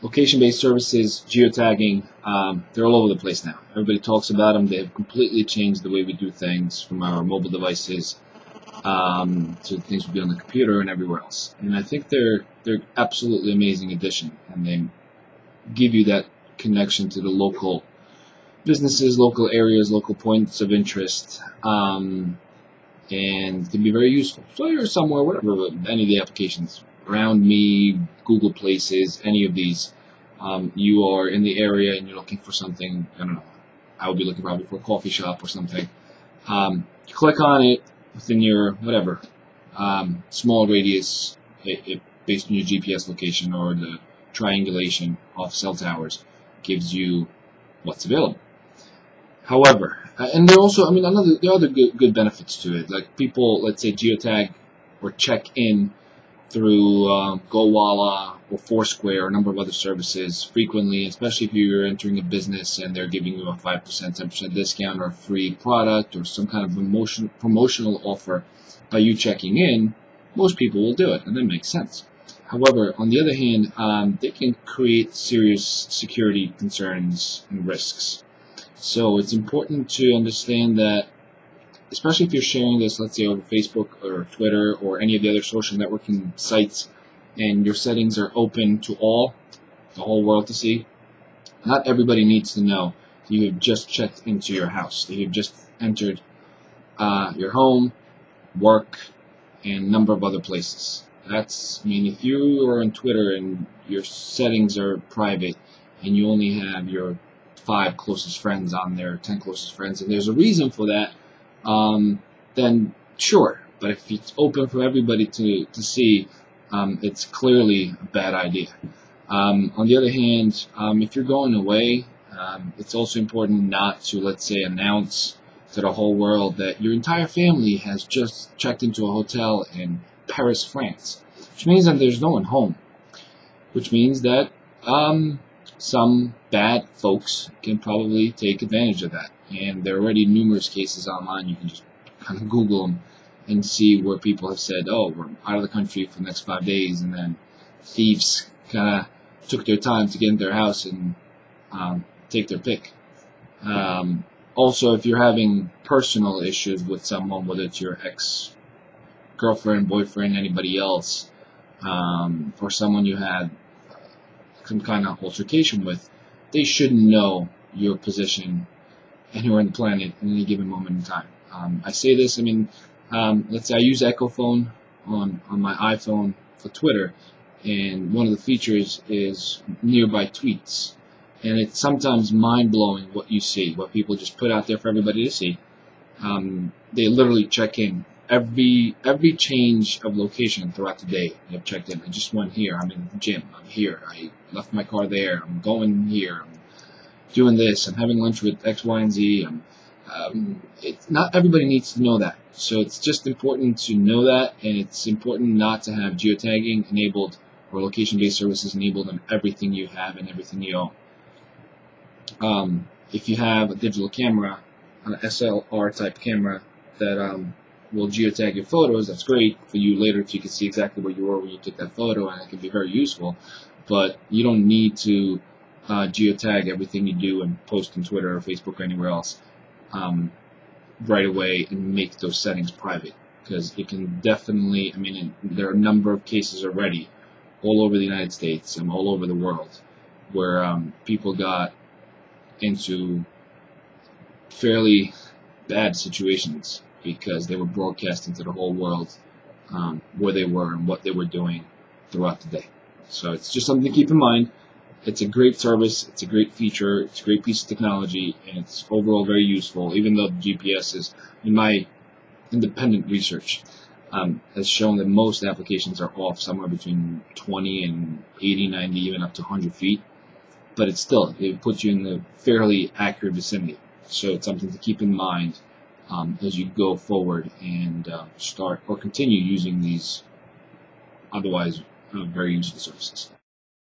Location-based services, geotagging, they're all over the place now. Everybody talks about them. They have completely changed the way we do things, from our mobile devices to the things we do on the computer and everywhere else. And I think they're absolutely amazing addition, and they give you that connection to the local businesses, local areas, local points of interest, and can be very useful. So you're somewhere, whatever, any of the applications around me, Google Places, any of these, you are in the area and you're looking for something. I don't know, I would be looking probably for a coffee shop or something. You click on it within your whatever small radius, based on your GPS location or the triangulation of cell towers, gives you what's available. However, and there also, there are other good benefits to it. Like people, let's say, geotag or check in through GoWalla or Foursquare or a number of other services frequently, especially if you're entering a business and they're giving you a 5%, 10% discount or a free product or some kind of promotional offer by you checking in. Most people will do it, and that makes sense. However, on the other hand, they can create serious security concerns and risks. So it's important to understand that, especially if you're sharing this, let's say, over Facebook or Twitter or any of the other social networking sites, and your settings are open to the whole world to see, not everybody needs to know that you have just checked into your house, that you've just entered your home, work, and a number of other places. If you are on Twitter and your settings are private and you only have your 5 closest friends on there, 10 closest friends, and there's a reason for that, then sure. But if it's open for everybody to see, it's clearly a bad idea. On the other hand, if you're going away, it's also important not to, let's say, announce to the whole world that your entire family has just checked into a hotel in Paris, France, which means that there's no one home, which means that some bad folks can probably take advantage of that. And there are already numerous cases online. You can just kind of Google them and see where people have said, oh, we're out of the country for the next 5 days, and then thieves kind of took their time to get into their house and take their pick. Also, if you're having personal issues with someone, whether it's your ex-girlfriend, boyfriend, anybody else, or someone you had some kind of altercation with, they shouldn't know your position anywhere on the planet at any given moment in time. I say this, let's say I use Echo Phone on my iPhone for Twitter, and one of the features is nearby tweets. And it's sometimes mind-blowing what you see, what people just put out there for everybody to see. They literally check in every change of location throughout the day. They've checked in. I just went here. I'm in the gym. I'm here. I left my car there. I'm going here. I'm doing this. I'm having lunch with X, Y, and Z. It's not everybody needs to know that. So it's just important to know that, and it's important not to have geotagging enabled or location-based services enabled on everything you have and everything you own. If you have a digital camera, an SLR type camera that will geotag your photos, that's great for you later, so you can see exactly where you were when you took that photo, and it can be very useful. But you don't need to geotag everything you do and post on Twitter or Facebook or anywhere else right away and make those settings private, because it can definitely, there are a number of cases already all over the United States and all over the world where people got into fairly bad situations because they were broadcasting to the whole world where they were and what they were doing throughout the day. So it's just something to keep in mind. It's a great service, it's a great feature, it's a great piece of technology, and it's overall very useful, even though the GPS is, in my independent research, has shown that most applications are off somewhere between 20 and 80, 90, even up to 100 feet. But it puts you in the fairly accurate vicinity. So it's something to keep in mind as you go forward and start or continue using these otherwise very useful services.